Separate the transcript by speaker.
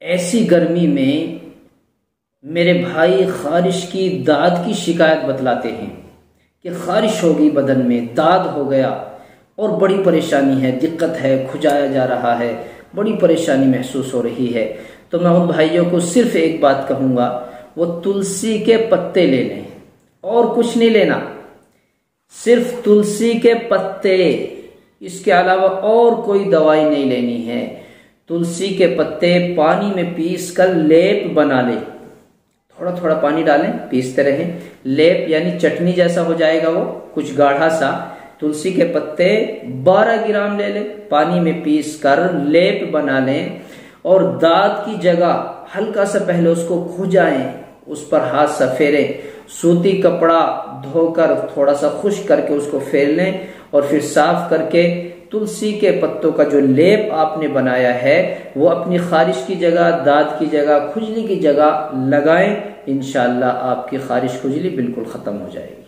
Speaker 1: ऐसी गर्मी में मेरे भाई खारिश की दाद की शिकायत बतलाते हैं कि खारिश हो गई, बदन में दाद हो गया और बड़ी परेशानी है, दिक्कत है, खुजाया जा रहा है, बड़ी परेशानी महसूस हो रही है। तो मैं उन भाइयों को सिर्फ एक बात कहूँगा, वो तुलसी के पत्ते ले लें और कुछ नहीं लेना, सिर्फ तुलसी के पत्ते, इसके अलावा और कोई दवाई नहीं लेनी है। तुलसी के पत्ते पानी में पीस कर लेप बना ले, थोड़ा थोड़ा पानी डालें, पीसते रहें, लेप यानी चटनी जैसा हो जाएगा वो, कुछ गाढ़ा सा। तुलसी के पत्ते 12 ग्राम ले लें, पानी में पीस कर लेप बना लें और दांत की जगह हल्का सा पहले उसको खुजाएं, उस पर हाथ से फेरें, सूती कपड़ा धोकर थोड़ा सा खुश्क करके उसको फेर लें और फिर साफ करके तुलसी के पत्तों का जो लेप आपने बनाया है वो अपनी खारिश की जगह, दांत की जगह, खुजली की जगह लगाएं। इंशाअल्लाह आपकी खारिश खुजली बिल्कुल खत्म हो जाएगी।